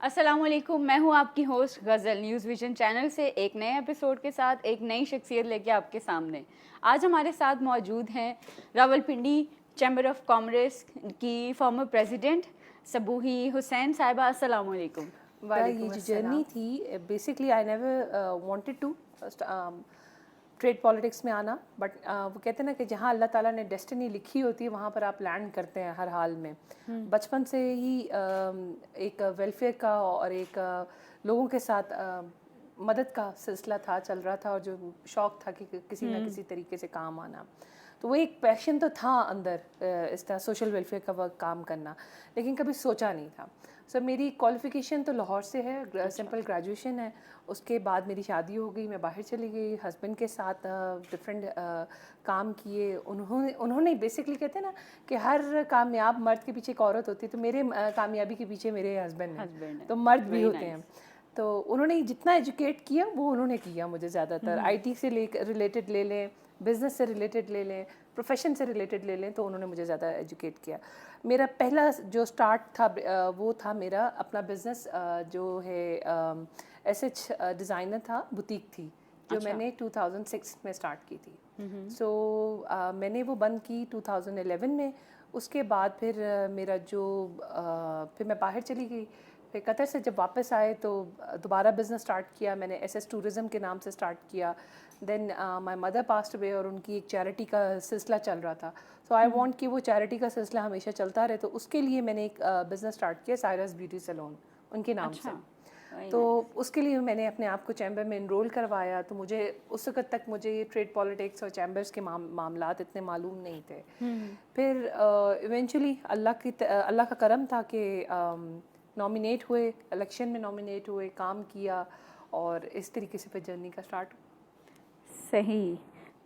السلام علیکم، میں ہوں آپ کی ہوسٹ غزل نیوز ویژن چینل سے ایک نئے ایپیسوڈ کے ساتھ ایک نئی شخصیت لے کے آپ کے سامنے. آج ہمارے ساتھ موجود ہیں راولپنڈی چیمبر آف کامرس کی فارمر پریزیڈنٹ صبوحی حسین صاحبہ. السلام علیکم. یہ جو جرنی تھی basically I never wanted to trade politics میں آنا، بٹ وہ کہتے ہیں نا کہ جہاں اللہ تعالیٰ نے ڈیسٹنی لکھی ہوتی ہے وہاں پر آپ لینڈ کرتے ہیں ہر حال میں. بچپن سے ہی ایک ویلفیئر کا اور ایک لوگوں کے ساتھ مدد کا سلسلہ تھا، چل رہا تھا، اور جو شوق تھا کہ کسی نہ کسی طریقے سے کام آنا. تو وہ ایک پیشن تو تھا اندر اس طرح سوشل ویلفیئر کا ورک کام کرنا، لیکن کبھی سوچا نہیں تھا. سر میری کوالیفیکیشن تو لاہور سے ہے، سمپل گریجویشن ہے. اس کے بعد میری شادی ہو گئی، میں باہر چلی گئی، ہسبینڈ کے ساتھ ڈفرینٹ کام کیے. انہوں نے بیسکلی کہتے ہیں نا کہ ہر کامیاب مرد کے پیچھے ایک عورت ہوتی ہے، تو میرے کامیابی کے پیچھے میرے ہسبینڈ ہیں، تو مرد بھی ہوتے ہیں. تو انہوں نے جتنا ایجوکیٹ کیا وہ انہوں نے کیا مجھے زیادہ تر. آئی ٹی سے ریلیٹڈ لے لیں، بزنس سے ریلیٹڈ لے لیں، پروفیشن سے ریلیٹڈ لے لیں، تو انہوں نے مجھے زیادہ ایجوکیٹ کیا. میرا پہلا جو سٹارٹ تھا وہ تھا میرا اپنا بزنس جو ہے ایس ایچ ڈیزائنر تھا، بوتیک تھی جو میں نے 2006 میں سٹارٹ کی تھی. سو میں نے وہ بند کی 2011 میں. اس کے بعد پھر میرا جو پھر میں باہر چلی گئی. پھر قطر سے جب واپس آئے تو دوبارہ بزنس سٹارٹ کیا میں نے، ایس ایس ٹورزم کے نام سے سٹارٹ کیا. دین مائی مدر پاسڈ اوے اور ان کی ایک چیریٹی کا سلسلہ چل رہا تھا. سو آئی وانٹ کہ وہ چیریٹی کا سلسلہ ہمیشہ چلتا رہے، تو اس کے لیے میں نے ایک بزنس سٹارٹ کیا، سائرس بیوٹی سیلون ان کے نام سے. تو اس کے لیے میں نے اپنے آپ کو چیمبر میں انرول کروایا. تو مجھے اس وقت تک مجھے یہ ٹریڈ پالیٹکس اور چیمبرس کے معاملات اتنے معلوم نہیں تھے. پھر ایونچولی اللہ کا کرم تھا کہ نامینیٹ ہوئے، الیکشن میں نامینیٹ ہوئے، کام کیا، اور اس طریقے سے پھر جرنی کا سٹارٹ ہوا. صحیح.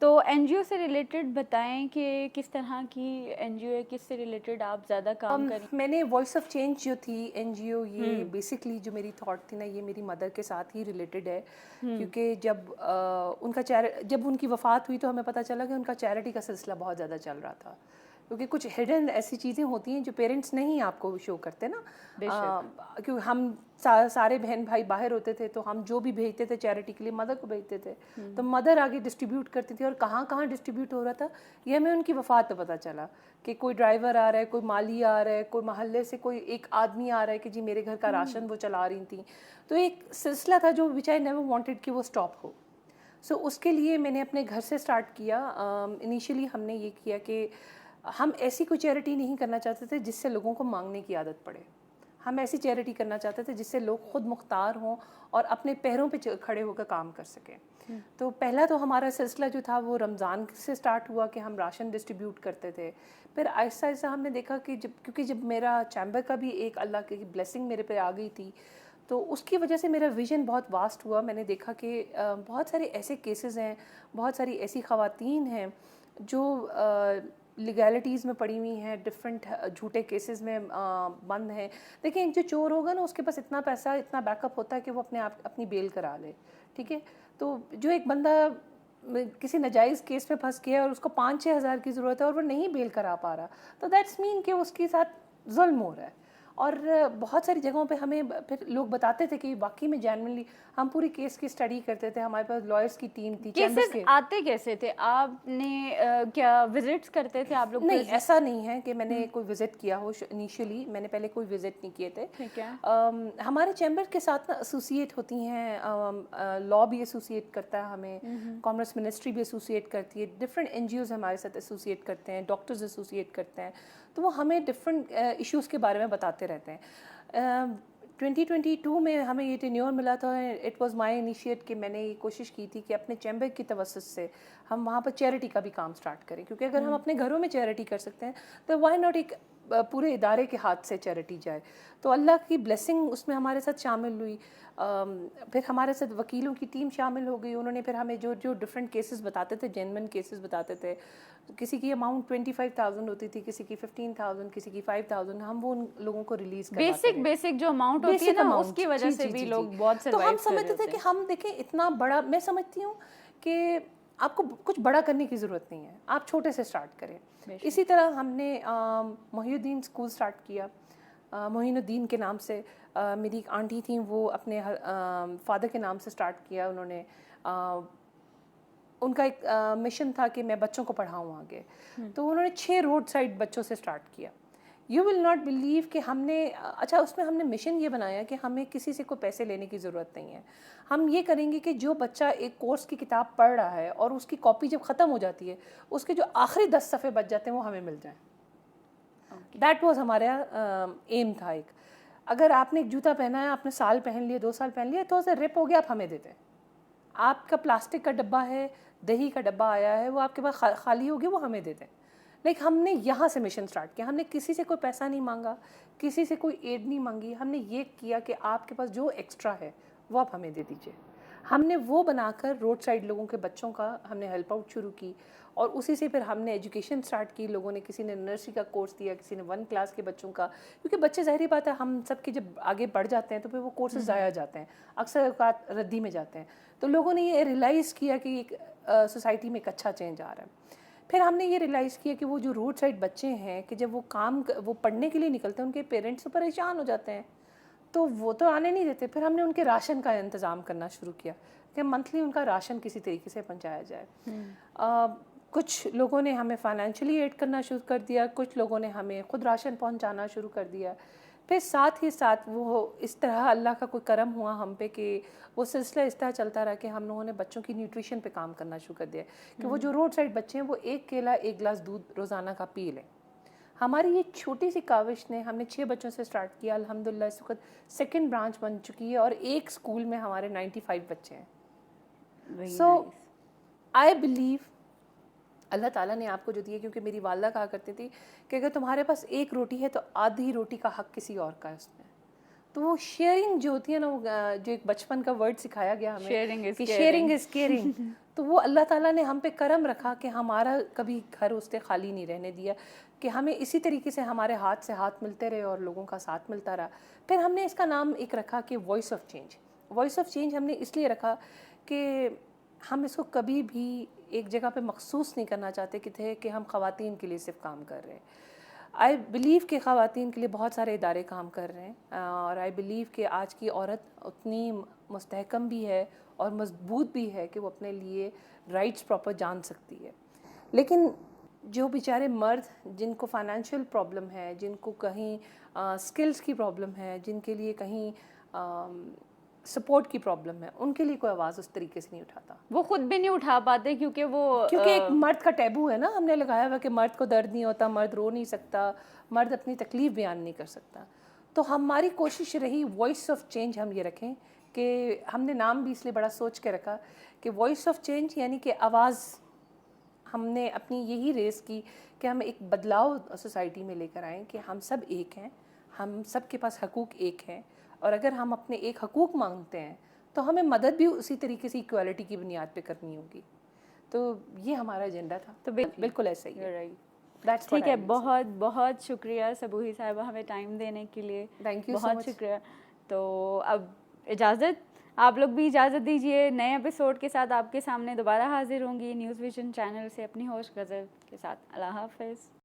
تو این جی او سے ریلیٹڈ بتائیں کہ کس طرح کی این جی او ہے، کس سے ریلیٹڈ آپ زیادہ کام کریں؟ میں نے وائس آف چینج جو تھی این جی او، یہ بیسکلی جو میری تھاٹ تھی نا، یہ میری مدر کے ساتھ ہی ریلیٹڈ ہے. کیونکہ جب ان کی وفات ہوئی تو ہمیں پتہ چلا کہ ان کا چیریٹی کا سلسلہ بہت زیادہ چل رہا تھا. کیونکہ کچھ ہڈن ایسی چیزیں ہوتی ہیں جو پیرنٹس نہیں آپ کو شو کرتے نا. کیونکہ ہم سارے بہن بھائی باہر ہوتے تھے، تو ہم جو بھی بھیجتے تھے چیریٹی کے لیے مدر کو بھیجتے تھے. تو مدر آگے ڈسٹریبیوٹ کرتی تھی، اور کہاں کہاں ڈسٹریبیوٹ ہو رہا تھا یہ ہمیں ان کی وفات پہ پتہ چلا کہ کوئی ڈرائیور آ رہا ہے، کوئی مالی آ رہا ہے، کوئی محلے سے کوئی ایک آدمی آ رہا ہے کہ جی میرے گھر کا راشن وہ چلا رہی تھیں. تو ایک سلسلہ تھا جو وچ آئی نیور وانٹیڈ کہ وہ اسٹاپ ہو. سو اس کے لیے میں نے اپنے گھر سے اسٹارٹ کیا. انیشیلی ہم نے یہ کیا کہ ہم ایسی کوئی چیریٹی نہیں کرنا چاہتے تھے جس سے لوگوں کو مانگنے کی عادت پڑے. ہم ایسی چیریٹی کرنا چاہتے تھے جس سے لوگ خود مختار ہوں اور اپنے پیروں پہ کھڑے ہو کر کام کر سکیں. تو پہلا تو ہمارا سلسلہ جو تھا وہ رمضان سے سٹارٹ ہوا کہ ہم راشن ڈسٹریبیوٹ کرتے تھے. پھر آہستہ آہستہ ہم نے دیکھا کہ کیونکہ جب میرا چیمبر کا بھی ایک اللہ کی بلیسنگ میرے پہ آ گئی تھی، تو اس کی وجہ سے میرا ویژن بہت واسٹ ہوا. میں نے دیکھا کہ بہت سارے ایسے کیسز ہیں، بہت ساری ایسی خواتین ہیں جو لیگیلٹیز میں پڑی ہوئی ہیں، ڈفرینٹ جھوٹے کیسز میں بند ہیں. دیکھیں ایک جو چور ہوگا نا، اس کے پاس اتنا پیسہ، اتنا بیک اپ ہوتا ہے کہ وہ اپنی بیل کرا لے. ٹھیک ہے. تو جو ایک بندہ کسی ناجائز کیس میں پھنس گیا اور اس کو 5-6 ہزار کی ضرورت ہے اور وہ نہیں بیل کرا پا رہا، تو دیٹس مین کہ اس کے ساتھ ظلم ہو رہا ہے. اور بہت ساری جگہوں پہ ہمیں پھر لوگ بتاتے تھے کہ واقعی میں جینوئنلی ہم پوری کیس کی اسٹڈی کرتے تھے. ہمارے پاس لائرس کی ٹیم تھی. کیسز آتے کیسے تھے؟ آپ نے کیا وزٹس کرتے تھے آپ لوگ؟ نہیں، ایسا نہیں ہے کہ میں نے کوئی وزٹ کیا ہو. انیشیلی میں نے پہلے کوئی وزٹ نہیں کیے تھے. ٹھیک ہے. ہمارے چیمبر کے ساتھ نا ایسوسیٹ ہوتی ہیں، لا بھی ایسوسیٹ کرتا ہے ہمیں، کامرس منسٹری بھی ایسوسیٹ کرتی ہے، ڈفرینٹ این جی اوز ہمارے ساتھ ایسوسیٹ کرتے ہیں، ڈاکٹرز ایسوسیٹ کرتے ہیں. تو وہ ہمیں ڈفرینٹ ایشوز کے بارے میں بتاتے رہتے ہیں. 2022 میں ہمیں یہ ٹینیور ملا تھا. اٹ واز مائی انیشیٹ کہ میں نے یہ کوشش کی تھی کہ اپنے چیمبر کی توسط سے ہم وہاں پر چیریٹی کا بھی کام سٹارٹ کریں. کیونکہ اگر ہم اپنے گھروں میں چیریٹی کر سکتے ہیں تو وائی ناٹ ایک پورے ادارے کے ہاتھ سے چیریٹی جائے. تو اللہ کی بلیسنگ اس میں ہمارے ساتھ شامل ہوئی. پھر ہمارے ساتھ وکیلوں کی ٹیم شامل ہو گئی. انہوں نے پھر ہمیں جو ڈفرینٹ کیسز بتاتے تھے، جینوئن کیسز بتاتے تھے. کسی کی اماؤنٹ 25,000 ہوتی تھی، کسی کی 15,000، کسی کی 5,000. ہم وہ ان لوگوں کو ریلیز کرواتے تھے. بیسک جو اماؤنٹ ہوتی ہے نا، اس کی وجہ سے بھی لوگ بہت تو سروائیو ہم کر رہے سمجھتے ہوتے تھے کہ ہم دیکھیں اتنا بڑا، میں سمجھتی ہوں کہ آپ کو کچھ بڑا کرنے کی ضرورت نہیں ہے، آپ چھوٹے سے سٹارٹ کریں. اسی طرح ہم نے محی الدین اسکول سٹارٹ کیا. معین الدین کے نام سے. میری ایک آنٹی تھیں, وہ اپنے فادر کے نام سے اسٹارٹ کیا انہوں نے. ان کا ایک مشن تھا کہ میں بچوں کو پڑھاؤں آگے, تو انہوں نے 6 روڈ سائڈ بچوں سے اسٹارٹ کیا. یو ول ناٹ بلیو کہ ہم نے اچھا اس میں ہم نے مشن یہ بنایا کہ ہمیں کسی سے کوئی پیسے لینے کی ضرورت نہیں ہے. ہم یہ کریں گے کہ جو بچہ ایک کورس کی کتاب پڑھ رہا ہے اور اس کی کاپی جب ختم ہو جاتی ہے, اس کے جو آخری 10 صفحے بچ جاتے ہیں وہ ہمیں مل جائیں. دیٹ واز ہمارا ایم تھا. ایک اگر آپ نے ایک جوتا پہنا ہے, آپ نے سال پہن لیا, 2 سال پہن لیا, تو اسے رپ ہو گیا, آپ ہمیں دے دیں. آپ کا پلاسٹک کا ڈبہ ہے, دہی کا ڈبہ آیا ہے, وہ آپ کے پاس خالی ہو گیا, وہ ہمیں دے دیں. لیکن ہم نے یہاں سے مشن سٹارٹ کیا. ہم نے کسی سے کوئی پیسہ نہیں مانگا, کسی سے کوئی ایڈ نہیں مانگی. ہم نے یہ کیا کہ آپ کے پاس جو ایکسٹرا ہے وہ آپ ہمیں دے دیجئے. ہم نے وہ بنا کر روڈ سائڈ لوگوں کے بچوں کا ہم نے ہیلپ آؤٹ شروع کی, اور اسی سے پھر ہم نے ایجوکیشن سٹارٹ کی. لوگوں نے, کسی نے نرسری کا کورس دیا, کسی نے 1 کلاس کے بچوں کا, کیونکہ بچے ظاہری بات ہے ہم سب کے جب آگے بڑھ جاتے ہیں تو پھر وہ کورسز ضائع جاتے ہیں, اکثر اوقات ردی میں جاتے ہیں. تو لوگوں نے یہ ریئلائز کیا کہ ایک سوسائٹی میں ایک اچھا چینج آ رہا ہے. پھر ہم نے یہ ریئلائز کیا کہ وہ جو روڈ سائڈ بچے ہیں کہ جب وہ پڑھنے کے لیے نکلتے ہیں, ان کے پیرنٹس پریشان ہو جاتے ہیں, تو وہ تو آنے نہیں دیتے. پھر ہم نے ان کے راشن کا انتظام کرنا شروع کیا کہ منتھلی ان کا راشن کسی طریقے سے پہنچایا جائے. کچھ لوگوں نے ہمیں فائنینشلی ایڈ کرنا شروع کر دیا, کچھ لوگوں نے ہمیں خود راشن پہنچانا شروع کر دیا. پھر ساتھ ہی ساتھ وہ اس طرح اللہ کا کوئی کرم ہوا ہم پہ کہ وہ سلسلہ اس طرح چلتا رہا کہ ہم لوگوں نے بچوں کی نیوٹریشن پہ کام کرنا شروع کر دیا کہ وہ جو روڈ سائڈ بچے ہیں وہ 1 کیلا 1 گلاس دودھ روزانہ کا پی لیں. ہماری یہ چھوٹی سی کاوش نے, ہم نے 6 بچوں سے سٹارٹ کیا. الحمدللہ اس وقت 2nd برانچ بن چکی ہے, اور ایک اسکول میں ہمارے 95 بچے ہیں. سو آئی بلیو اللہ تعالیٰ نے آپ کو جو دیا, کیونکہ میری والدہ کہا کرتی تھی کہ اگر تمہارے پاس 1 روٹی ہے تو آدھی روٹی کا حق کسی اور کا ہے اس میں. تو وہ شیئرنگ جو ہوتی ہے نا, وہ جو ایک بچپن کا ورڈ سکھایا گیا ہمیں کہ شیئرنگ از کیئرنگ, تو وہ اللہ تعالیٰ نے ہم پہ کرم رکھا کہ ہمارا کبھی گھر اس نے خالی نہیں رہنے دیا, کہ ہمیں اسی طریقے سے ہمارے ہاتھ سے ہاتھ ملتے رہے اور لوگوں کا ساتھ ملتا رہا. پھر ہم نے اس کا نام ایک رکھا کہ voice of change. Voice of change ہم نے اس لیے رکھا کہ ہم اس کو کبھی بھی ایک جگہ پہ مخصوص نہیں کرنا چاہتے کہ ہم خواتین کے لیے صرف کام کر رہے ہیں. آئی بلیو کہ خواتین کے لیے بہت سارے ادارے کام کر رہے ہیں, اور آئی بلیو کہ آج کی عورت اتنی مستحکم بھی ہے اور مضبوط بھی ہے کہ وہ اپنے لیے رائٹس پراپر جان سکتی ہے. لیکن جو بیچارے مرد جن کو فائنینشیل پرابلم ہے, جن کو کہیں اسکلس کی پرابلم ہے, جن کے لیے کہیں سپورٹ کی پرابلم ہے, ان کے لیے کوئی آواز اس طریقے سے نہیں اٹھاتا. وہ خود بھی نہیں اٹھا پاتے کیونکہ ایک مرد کا ٹیبو ہے نا, ہم نے لگایا ہوا کہ مرد کو درد نہیں ہوتا, مرد رو نہیں سکتا, مرد اپنی تکلیف بیان نہیں کر سکتا. تو ہماری کوشش رہی وائس آف چینج ہم یہ رکھیں, کہ ہم نے نام بھی اس لیے بڑا سوچ کے رکھا کہ وائس آف چینج, یعنی کہ آواز. ہم نے اپنی یہی ریس کی کہ ہم ایک بدلاؤ سوسائٹی میں لے کر آئیں کہ ہم سب ایک ہیں, ہم سب کے پاس حقوق ایک ہیں, اور اگر ہم اپنے ایک حقوق مانگتے ہیں تو ہمیں مدد بھی اسی طریقے سے ایکوالٹی کی بنیاد پہ کرنی ہوگی. تو یہ ہمارا ایجنڈا تھا. تو بالکل ایسا ہی ہے. ٹھیک ہے, بہت بہت شکریہ صبوحی صاحبہ ہمیں ٹائم دینے کے لیے. بہت شکریہ. تو اب اجازت, آپ لوگ بھی اجازت دیجیے. نئے ایپیسوڈ کے ساتھ آپ کے سامنے دوبارہ حاضر ہوں گی نیوز ویژن چینل سے اپنی ہوسٹ غزل کے ساتھ. اللہ حافظ.